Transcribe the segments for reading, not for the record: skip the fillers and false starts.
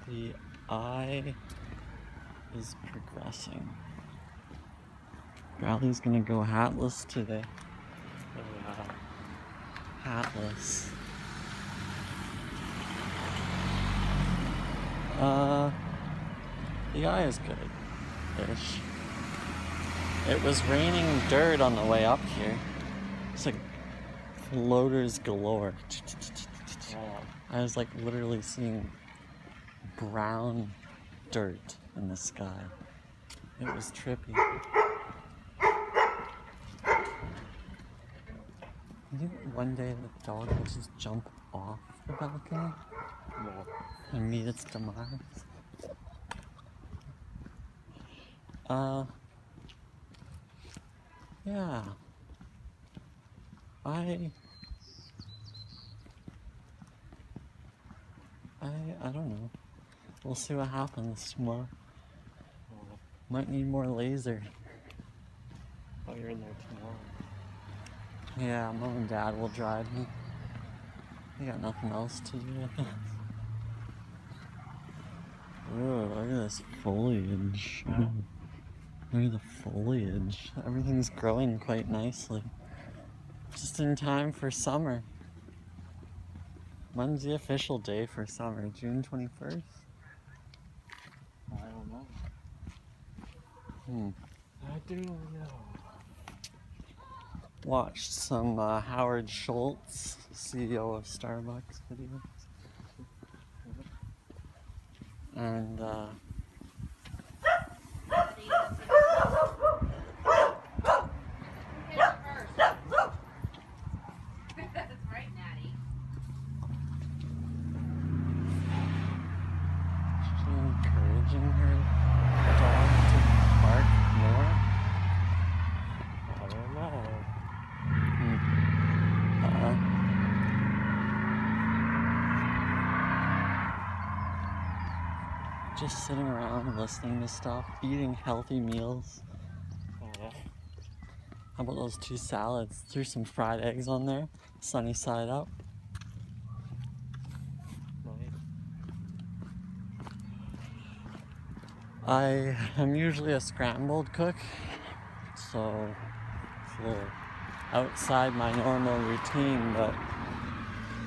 The eye is progressing. Bradley's gonna go hatless today. Oh, wow. Hatless. The eye is good-ish. It was raining dirt on the way up here. It's like floaters galore. Wow. I was like literally seeing brown dirt in the sky. It was trippy. You think one day the dog will just jump off the balcony No. and meet its demise? Yeah. I don't know. We'll see what happens tomorrow. Oh, Might need more laser. you're in there tomorrow. Yeah, Mom and Dad will drive me. They got nothing else to do. Ooh, look at this foliage. Look at the foliage. Everything's growing quite nicely. Just in time for summer. When's the official day for summer? June 21st? I don't know. Hmm. I do know. Watched some Howard Schultz, CEO of Starbucks videos. And encouraging her dog to bark more. I don't know. Just sitting around listening to stuff, eating healthy meals. Oh, yeah. How about those 2 salads? Threw some fried eggs on there, sunny side up. Nice. I am usually a scrambled cook, so it's a little outside my normal routine, but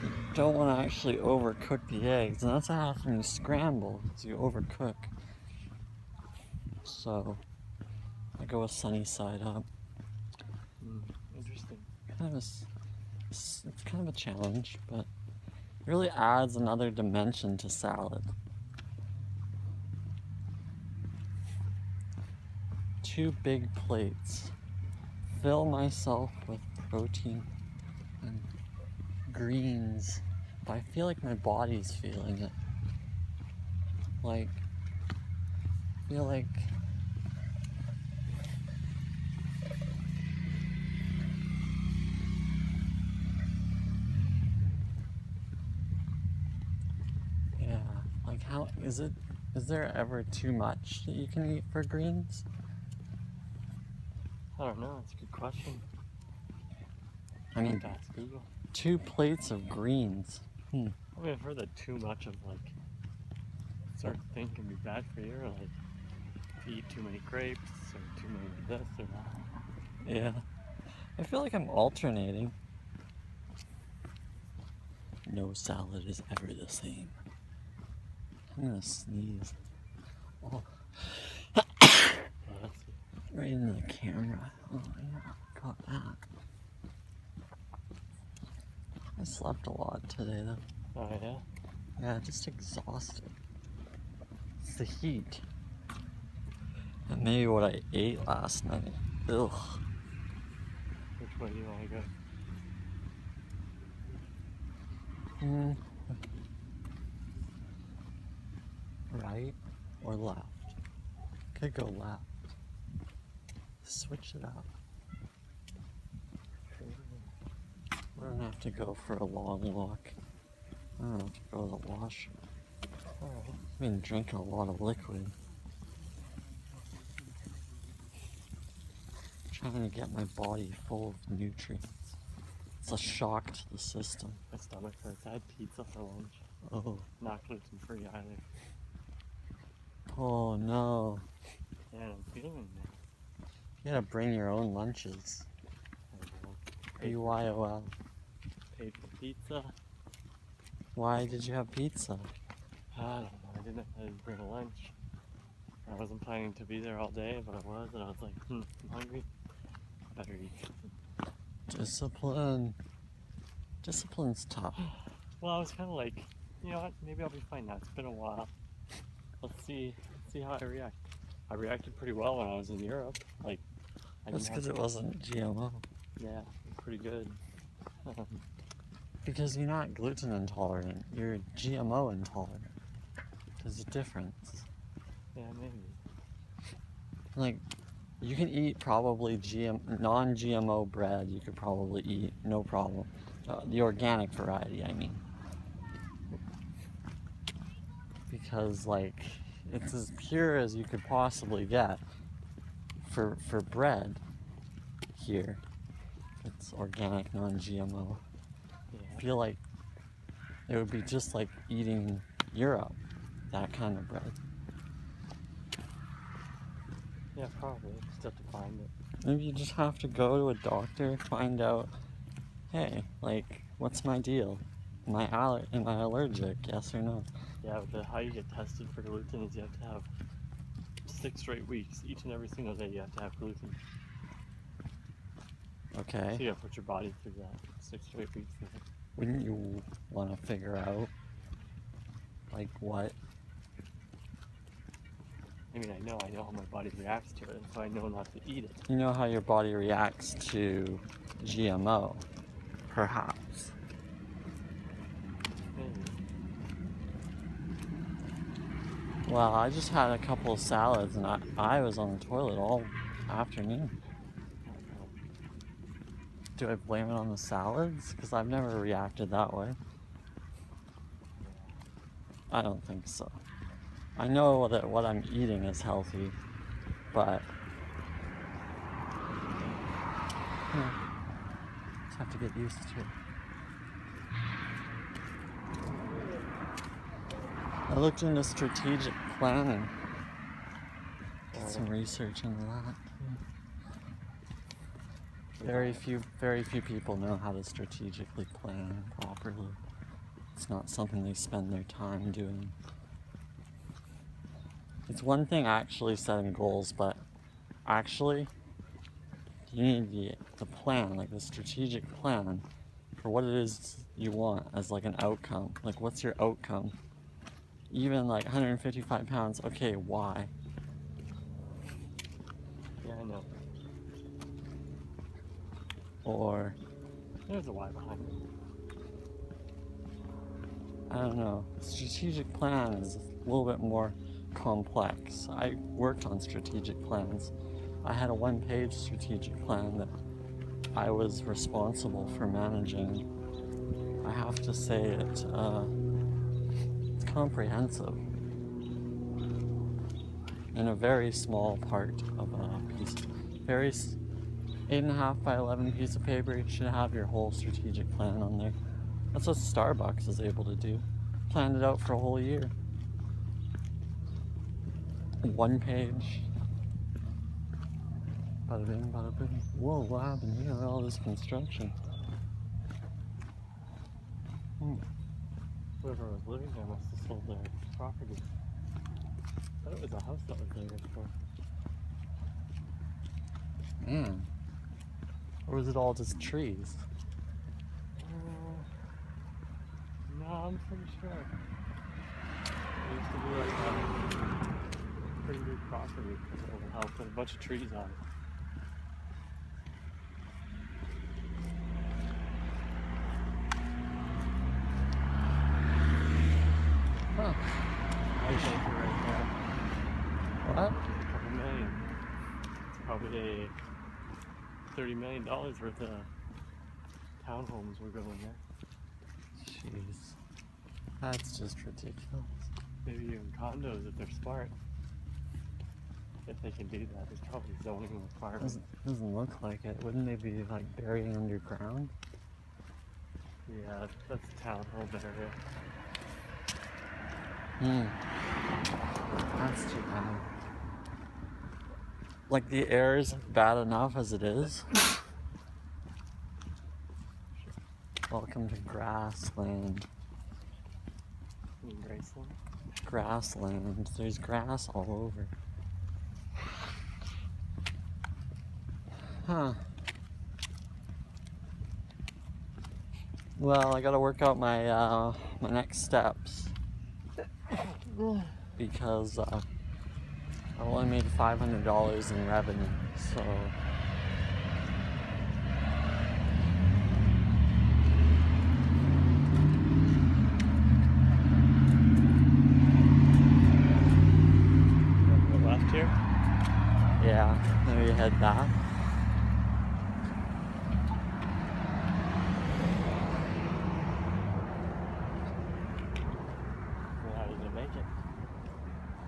you don't want to actually overcook the eggs, and that's what happens when you scramble, is you overcook. So I go with sunny side up. Interesting. It's kind of a challenge, but it really adds another dimension to salad. 2 big plates. Fill myself with protein and greens, but I feel like my body's feeling it. I feel like yeah, like how is there ever too much that you can eat for greens? I don't know. It's a good question. I mean, Ask Google. 2 plates of greens. I mean, I've heard that too much of certain thing can be bad for you, or if you eat too many grapes, or too many of this or that. Yeah. I feel like I'm alternating. No salad is ever the same. I'm gonna sneeze. Oh. Right into the camera. Oh yeah, got that. I slept a lot today though. Oh, yeah? Yeah, just exhausted. It's the heat. And maybe what I ate last night. Ugh. Which way do you want to go? Right or left? Could go left. Switch it up. We don't have to go for a long walk. I don't have to go to the washroom. I've been drinking a lot of liquid. Trying to get my body full of nutrients. It's a shock to the system. My stomach hurts. I had pizza for lunch. Oh. Not gluten free either. Oh no. Yeah, I'm feeling it. You gotta bring your own lunches. I know. Paid for, BYOL. paid for pizza. Why did you have pizza? I don't know. I didn't bring a lunch. I wasn't planning to be there all day, but I was, and I was like, I'm hungry. Better eat something. Discipline. Discipline's tough. Well, I was kind of like, you know what? Maybe I'll be fine now. It's been a while. Let's see how I react. I reacted pretty well when I was in Europe. Like, I That's didn't because have. it wasn't GMO. Yeah, pretty good. Because you're not gluten intolerant, you're GMO intolerant. There's a difference. Yeah, maybe. Like, you can eat probably non-GMO bread, you could probably eat, no problem. The organic variety, I mean. Because, like, it's as pure as you could possibly get for bread here. It's organic, non-GMO. Yeah. I feel like it would be just like eating Europe, that kind of bread. Yeah, probably. Just have to find it. Maybe you just have to go to a doctor, find out, hey, like, what's my deal? Am I allergic? Yes or no? Yeah, but how you get tested for gluten is you have to have 6 straight weeks. Each and every single day you have to have gluten. Okay. So you gotta put your body through that 6 straight weeks. Wouldn't you want to figure out, like, what? I mean, I know how my body reacts to it, so I know not to eat it. You know how your body reacts to GMO, perhaps. Maybe. Well, I just had a couple of salads and I was on the toilet all afternoon. Do I blame it on the salads? Because I've never reacted that way. I don't think so. I know that what I'm eating is healthy, but just have to get used to it. I looked into strategic planning. Did some research into that. Very few people know how to strategically plan properly. It's not something they spend their time doing. It's one thing actually setting goals, but actually you need the plan, like the strategic plan for what it is you want as like an outcome. Like, what's your outcome? Even like 155 pounds, okay, why? Yeah, I know. Or, There's a why behind it. I don't know, strategic plan is a little bit more complex. I worked on strategic plans. I had a one-page strategic plan that I was responsible for managing. I have to say it's comprehensive in a very small part of a piece, 8.5 by 11 piece of paper. You should have your whole strategic plan on there. That's what Starbucks is able to do. Planned it out for a whole year. One page. Bada bing, bada bing. Whoa, what happened here? All this construction. Whoever was living there must have sold their property. I thought it was a house that was there before. Man. Or was it all just trees? No, I'm pretty sure. It used to be like a pretty big property. An old house with a bunch of trees on it. Huh. I think you're right there. What? Just a couple million. It's probably $30 million worth of townhomes were going there. Jeez. That's just ridiculous. Maybe even condos if they're smart. If they can do that, there's probably zoning requirements. Doesn't look like it. Wouldn't they be like buried underground? Yeah, that's a townhome area. Hmm. That's too bad. Like, the air is bad enough as it is. Welcome to grassland. In Graceland. Grassland. There's grass all over. Huh. Well, I gotta work out my my next steps because I only made $500 in revenue, so Go left here. yeah, maybe head back. Well, how are you gonna make it?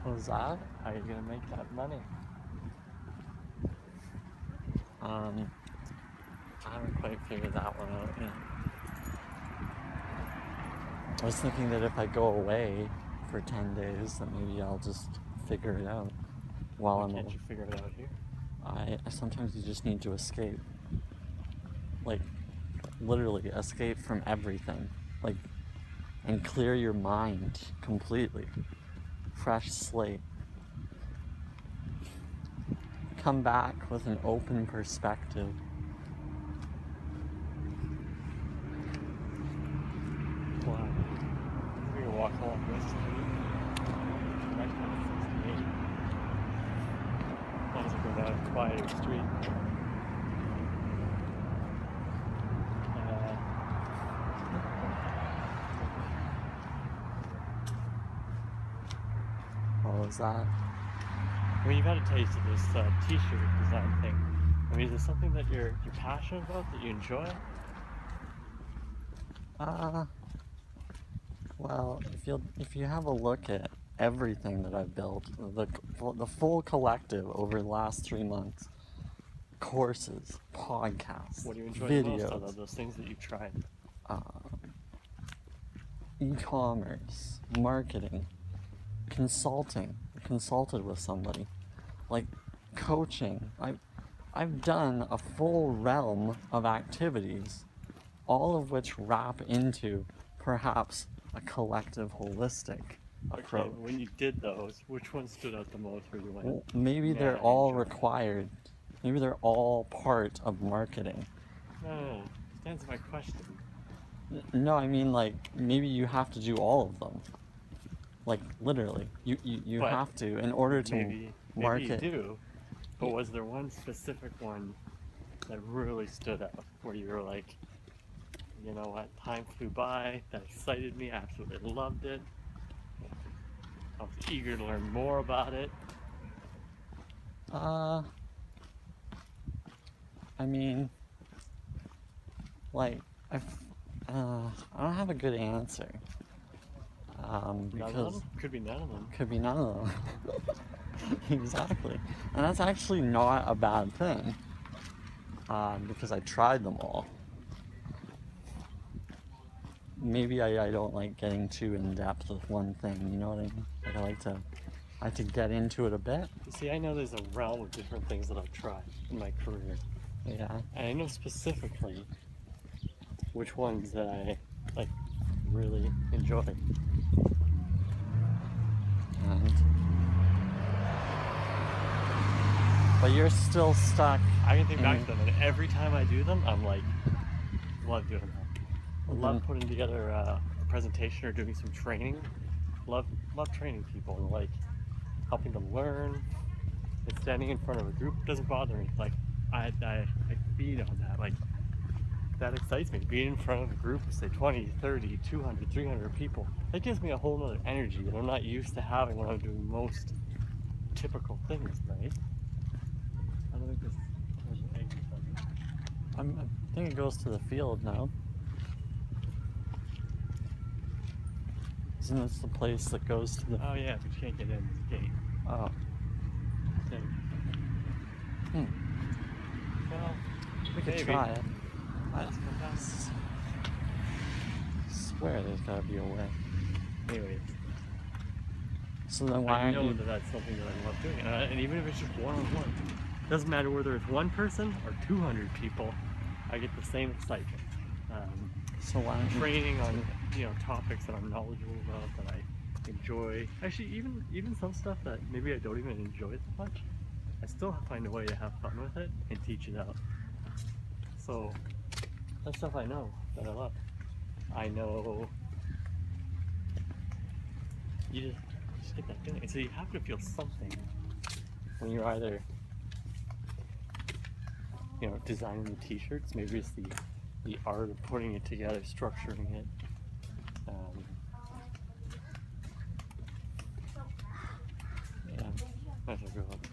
What was that? How are you gonna make that money? I haven't quite figured that one out yet. I was thinking that if I go away for 10 days, then maybe I'll just figure it out while Why I'm can't away. you figure it out here? I sometimes you just need to escape. Like, literally escape from everything. Like, and clear your mind completely. Fresh slate. Come back with an open perspective. Wow. We're gonna walk along this street. Right down 68. As long as I go down a quieter street. What was that? I mean, you've had a taste of this t-shirt design thing. I mean, is it something that you're passionate about, that you enjoy? Well, if you have a look at everything that I've built, the full collective over the last 3 months, courses, podcasts, What do you enjoy the most out videos, of those things that you've tried? e-commerce, marketing, consulting. I consulted with somebody, like coaching. I've done a full realm of activities, all of which wrap into perhaps a collective holistic Okay, approach. when you did those, which one stood out the most where you went? Well, maybe they're "Man, I all enjoyed that." required. Maybe they're all part of marketing. No, to answer my question. No, I mean, like, maybe you have to do all of them. Like, literally. You But have to in order to Maybe market. you do. But was there one specific one that really stood out where you were like, you know what, time flew by, that excited me, I absolutely loved it. I was eager to learn more about it. I mean, like, I don't have a good answer. None of Because them? Could be none of them. could be none of them. Exactly. And that's actually not a bad thing. Because I tried them all. Maybe I don't like getting too in depth with one thing, you know what I mean? Like, I like to get into it a bit. You see, I know there's a realm of different things that I've tried in my career. Yeah. And I know specifically which ones that I like really enjoy. But you're still stuck. I can think back to them, and every time I do them, I'm like, love doing that. I love putting together a presentation or doing some training. Love training people and like helping them learn. And standing in front of a group doesn't bother me. Like I feed on that. Like that excites me. Being in front of a group of say 20, 30, 200, 300 people. That gives me a whole nother energy that I'm not used to having when I'm doing most typical things, right? I don't think this there's an egg or something. I think it goes to the field now. Isn't this the place that goes to the... Oh yeah, but you can't get in the gate. Oh. Thing. Well, We could maybe. try it. I Let's come back. swear there's gotta be a way. Anyways, So then why I aren't know you? that that's something that I love doing, and even if it's just one-on-one, doesn't matter whether it's one person or 200 people, I get the same excitement. So why aren't you? Training on topics that I'm knowledgeable about, that I enjoy. Actually, even some stuff that maybe I don't even enjoy that much, I still find a way to have fun with it and teach it out. So that's stuff I know that I love. I know you just get that feeling. And so you have to feel something when you're either designing the t-shirts. Maybe it's the art of putting it together, structuring it. Yeah, might as well go up.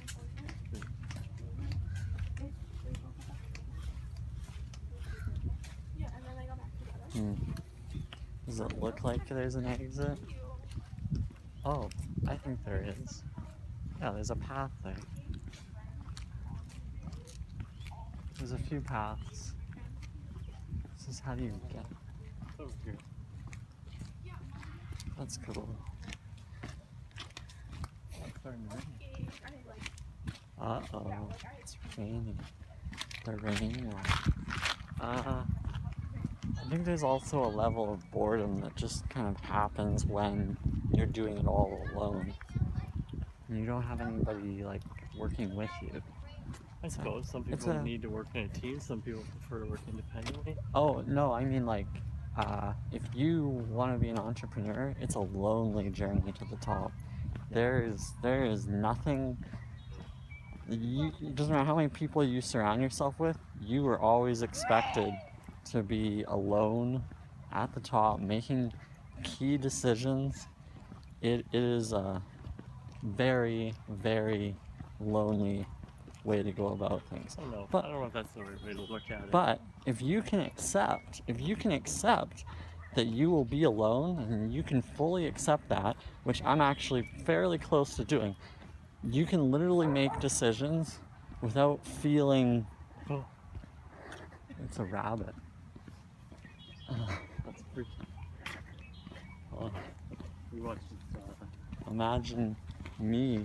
Does it look like there's an exit? Oh, I think there is. Yeah, there's a path there. There's a few paths. This is how do you get? It's over here. That's cool. It's starting to rain. Uh-oh, it's raining. The rain one. I think there's also a level of boredom that just kind of happens when you're doing it all alone. And you don't have anybody like working with you. I suppose some people need to work in a team. Some people prefer to work independently. Oh no, I mean like, if you want to be an entrepreneur, it's a lonely journey to the top. There is nothing. It doesn't matter how many people you surround yourself with. You are always expected to be alone at the top, making key decisions. It is a very, very lonely way to go about things. I don't know. But I don't know if that's the right way to look at it. But if you can accept that you will be alone, and you can fully accept that, which I'm actually fairly close to doing, you can literally make decisions without feeling. Oh, It's a rabbit. that's freaky. Oh, We watched this. imagine me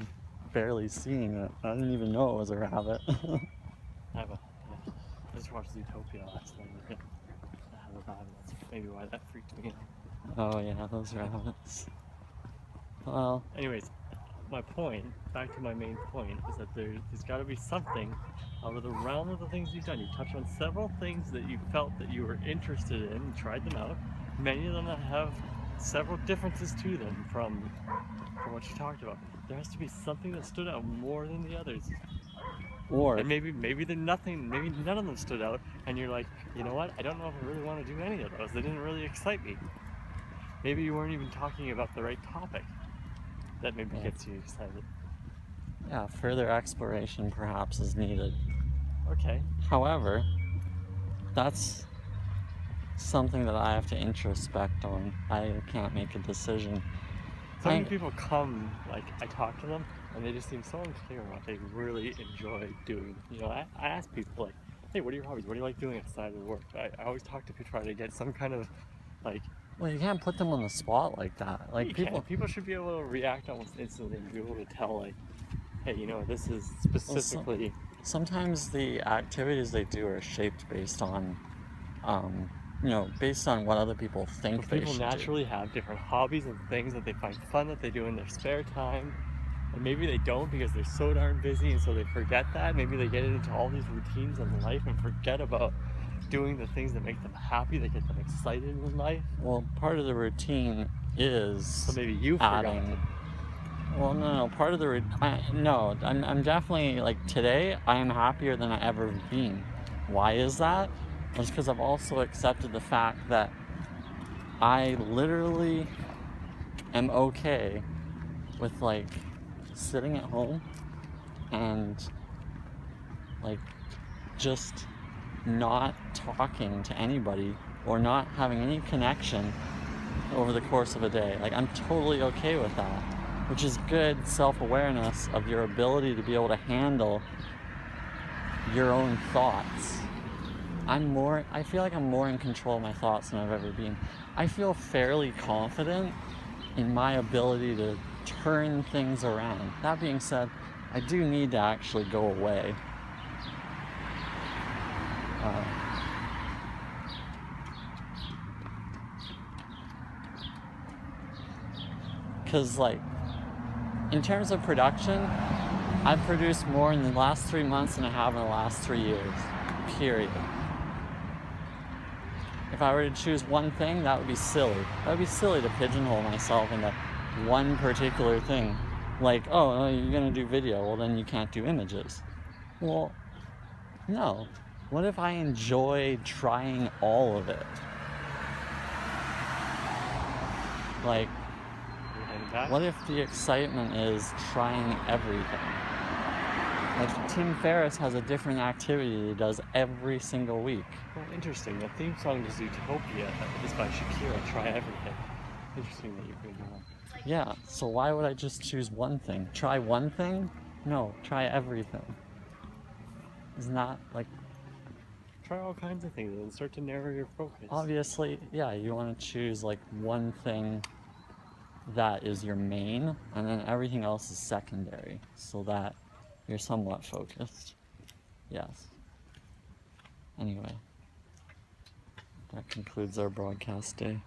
barely seeing it. I didn't even know it was a rabbit. I just watched Zootopia last night. I have a rabbit. That's maybe why that freaked me out. Oh yeah, those rabbits. Well, Anyways, my point, back to my main point, is that there's got to be something out of the realm of the things you've done. You touched on several things that you felt that you were interested in and tried them out. Many of them have several differences to them from what you talked about. There has to be something that stood out more than the others. or And maybe none of them stood out, and you're like, you know what, I don't know if I really want to do any of those. They didn't really excite me. Maybe you weren't even talking about the right topic that maybe gets you excited. yeah, further exploration perhaps is needed. Okay. However, that's something that I have to introspect on. I can't make a decision. So many people come, like, I talk to them, and they just seem so unclear on what they really enjoy doing. I ask people, like, hey, what are your hobbies? What do you like doing outside of work? I always talk to people, try to get some kind of, like... Well, you can't put them on the spot like that. Like, people should be able to react almost instantly and be able to tell, like, hey, this is specifically... Sometimes the activities they do are shaped based on, based on what other people think they should do. People naturally have different hobbies and things that they find fun that they do in their spare time. And maybe they don't because they're so darn busy, and so they forget that. Maybe they get into all these routines in life and forget about doing the things that make them happy, that get them excited in life. Well, part of the routine is So maybe you forgot adding. it. Well, no. Part of the I'm definitely, like, today I am happier than I ever have been. Why is that? It's because I've also accepted the fact that I literally am okay with, like, sitting at home and, like, just not talking to anybody or not having any connection over the course of a day. Like, I'm totally okay with that, which is good self-awareness of your ability to be able to handle your own thoughts. I feel like I'm more in control of my thoughts than I've ever been. I feel fairly confident in my ability to turn things around. That being said, I do need to actually go away. Because, like, in terms of production, I've produced more in the last 3 months than I have in the last 3 years. Period. If I were to choose one thing, that would be silly. That would be silly to pigeonhole myself into one particular thing. Like, oh, you're gonna do video, well then you can't do images. Well, no. What if I enjoy trying all of it? Like, what if the excitement is trying everything? Like, Tim Ferriss has a different activity he does every single week. Well, interesting. The theme song to Zootopia is by Shakira, Try Everything. Interesting that you bring that up. Yeah, so why would I just choose one thing? Try one thing? No, try everything. It's not like... Try all kinds of things and start to narrow your focus. Obviously, yeah, you want to choose like one thing that is your main, and then everything else is secondary, so that you're somewhat focused. Yes. Anyway, that concludes our broadcast day.